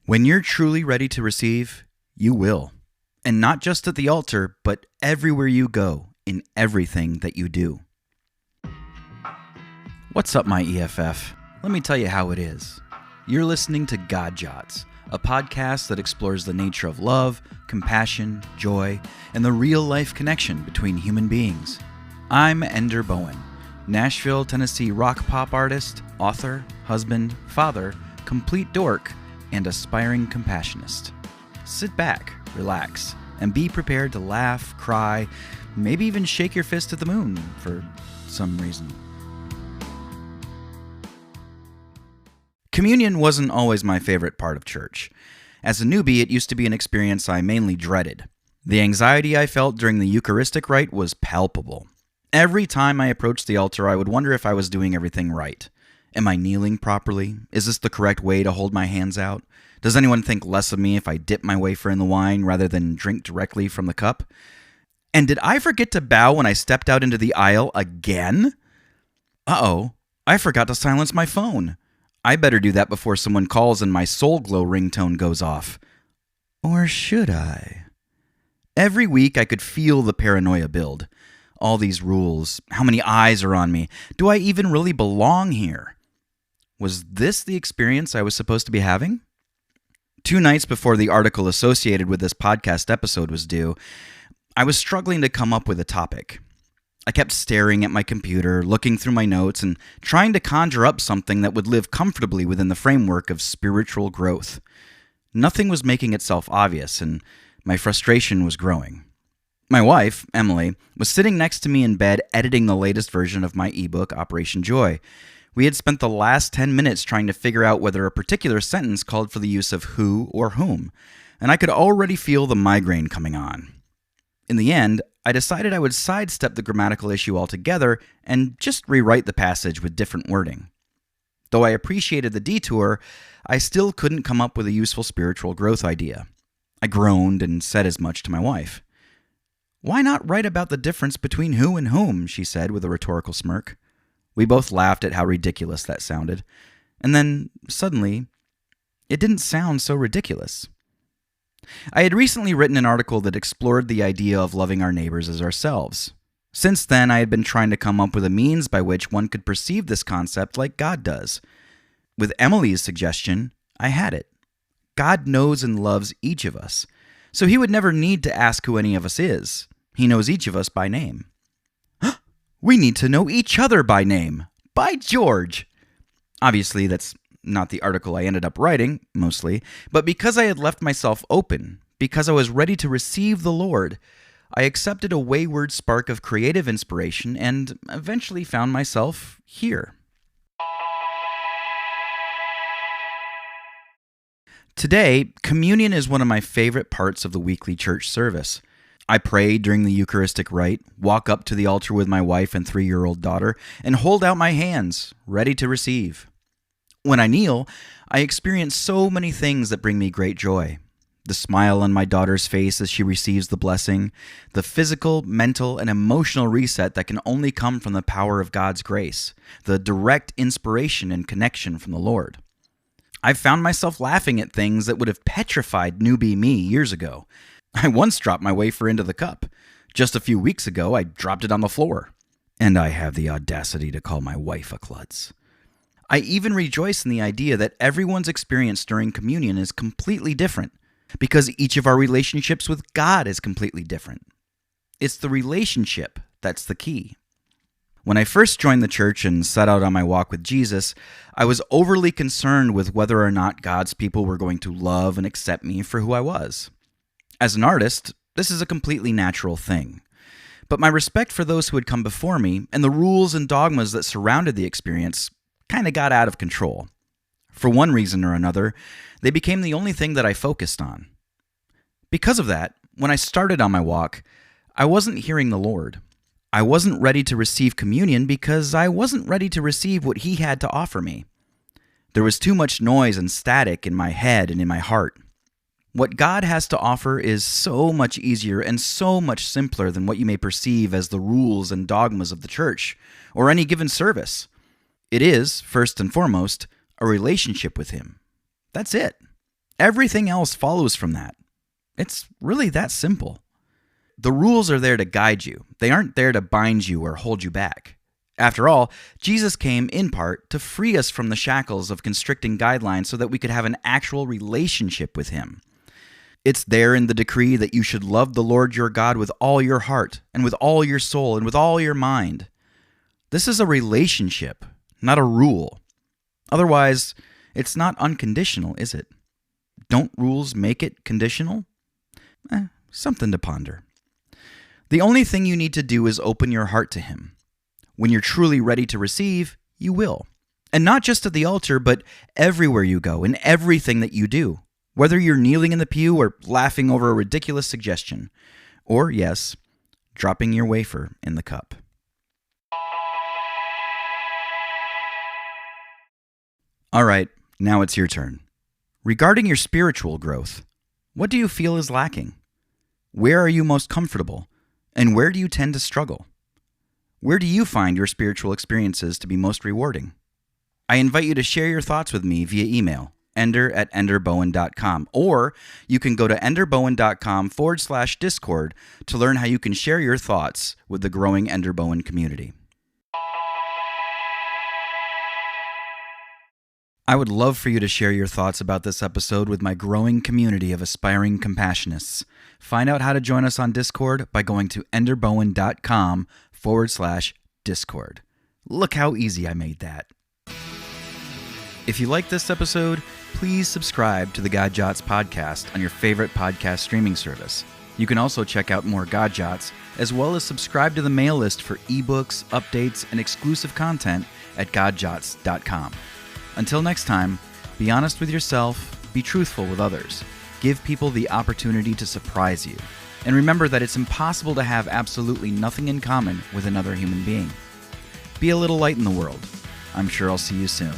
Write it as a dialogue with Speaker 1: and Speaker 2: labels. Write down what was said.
Speaker 1: When you're truly ready to receive, you will. And not just at the altar, but everywhere you go, in everything that you do. What's up, my EFF? Let me tell you how it is. You're listening to Jots, a podcast that explores the nature of love, compassion, joy, and the real-life connection between human beings. I'm Ender Bowen, Nashville, Tennessee rock-pop artist, author, husband, father, complete dork, and aspiring compassionist. Sit back, relax, and be prepared to laugh, cry, maybe even shake your fist at the moon for some reason. Communion wasn't always my favorite part of church. As a newbie, it used to be an experience I mainly dreaded. The anxiety I felt during the Eucharistic rite was palpable. Every time I approached the altar, I would wonder if I was doing everything right. Am I kneeling properly? Is this the correct way to hold my hands out? Does anyone think less of me if I dip my wafer in the wine rather than drink directly from the cup? And did I forget to bow when I stepped out into the aisle again? Uh-oh, I forgot to silence my phone. I better do that before someone calls and my Soul Glow ringtone goes off. Or should I? Every week I could feel the paranoia build. All these rules, how many eyes are on me? Do I even really belong here? Was this the experience I was supposed to be having? 2 nights before the article associated with this podcast episode was due, I was struggling to come up with a topic. I kept staring at my computer, looking through my notes, and trying to conjure up something that would live comfortably within the framework of spiritual growth. Nothing was making itself obvious, and my frustration was growing. My wife, Emily, was sitting next to me in bed editing the latest version of my ebook, Operation Joy. We had spent the last 10 minutes trying to figure out whether a particular sentence called for the use of who or whom, and I could already feel the migraine coming on. In the end, I decided I would sidestep the grammatical issue altogether and just rewrite the passage with different wording. Though I appreciated the detour, I still couldn't come up with a useful spiritual growth idea. I groaned and said as much to my wife. "Why not write about the difference between who and whom?" she said with a rhetorical smirk. We both laughed at how ridiculous that sounded. And then, suddenly, it didn't sound so ridiculous. I had recently written an article that explored the idea of loving our neighbors as ourselves. Since then, I had been trying to come up with a means by which one could perceive this concept like God does. With Emily's suggestion, I had it. God knows and loves each of us, so he would never need to ask who any of us is. He knows each of us by name. We need to know each other by name. By George! Obviously, that's not the article I ended up writing, mostly, but because I had left myself open, because I was ready to receive the Lord, I accepted a wayward spark of creative inspiration and eventually found myself here. Today, communion is one of my favorite parts of the weekly church service. I pray during the Eucharistic rite, walk up to the altar with my wife and 3-year-old daughter, and hold out my hands, ready to receive. When I kneel, I experience so many things that bring me great joy. The smile on my daughter's face as she receives the blessing, the physical, mental, and emotional reset that can only come from the power of God's grace, the direct inspiration and connection from the Lord. I've found myself laughing at things that would have petrified newbie me years ago. I once dropped my wafer into the cup. Just a few weeks ago, I dropped it on the floor. And I have the audacity to call my wife a klutz. I even rejoice in the idea that everyone's experience during communion is completely different, because each of our relationships with God is completely different. It's the relationship that's the key. When I first joined the church and set out on my walk with Jesus, I was overly concerned with whether or not God's people were going to love and accept me for who I was. As an artist, this is a completely natural thing. But my respect for those who had come before me and the rules and dogmas that surrounded the experience kind of got out of control. For one reason or another, they became the only thing that I focused on. Because of that, when I started on my walk, I wasn't hearing the Lord. I wasn't ready to receive communion because I wasn't ready to receive what he had to offer me. There was too much noise and static in my head and in my heart. What God has to offer is so much easier and so much simpler than what you may perceive as the rules and dogmas of the church or any given service. It is, first and foremost, a relationship with Him. That's it. Everything else follows from that. It's really that simple. The rules are there to guide you. They aren't there to bind you or hold you back. After all, Jesus came in part to free us from the shackles of constricting guidelines so that we could have an actual relationship with Him. It's there in the decree that you should love the Lord your God with all your heart and with all your soul and with all your mind. This is a relationship, not a rule. Otherwise, it's not unconditional, is it? Don't rules make it conditional? Something to ponder. The only thing you need to do is open your heart to Him. When you're truly ready to receive, you will. And not just at the altar, but everywhere you go, in everything that you do. Whether you're kneeling in the pew or laughing over a ridiculous suggestion. Or, yes, dropping your wafer in the cup. All right, now it's your turn. Regarding your spiritual growth, what do you feel is lacking? Where are you most comfortable? And where do you tend to struggle? Where do you find your spiritual experiences to be most rewarding? I invite you to share your thoughts with me via email, ender@enderbowen.com, or you can go to enderbowen.com/Discord to learn how you can share your thoughts with the growing Ender Bowen community. I would love for you to share your thoughts about this episode with my growing community of aspiring compassionists. Find out how to join us on Discord by going to enderbowen.com/Discord. Look how easy I made that. If you like this episode, please subscribe to the Jots podcast on your favorite podcast streaming service. You can also check out more Jots, as well as subscribe to the mail list for ebooks, updates, and exclusive content at godjots.com. Until next time, be honest with yourself, be truthful with others, give people the opportunity to surprise you, and remember that it's impossible to have absolutely nothing in common with another human being. Be a little light in the world. I'm sure I'll see you soon.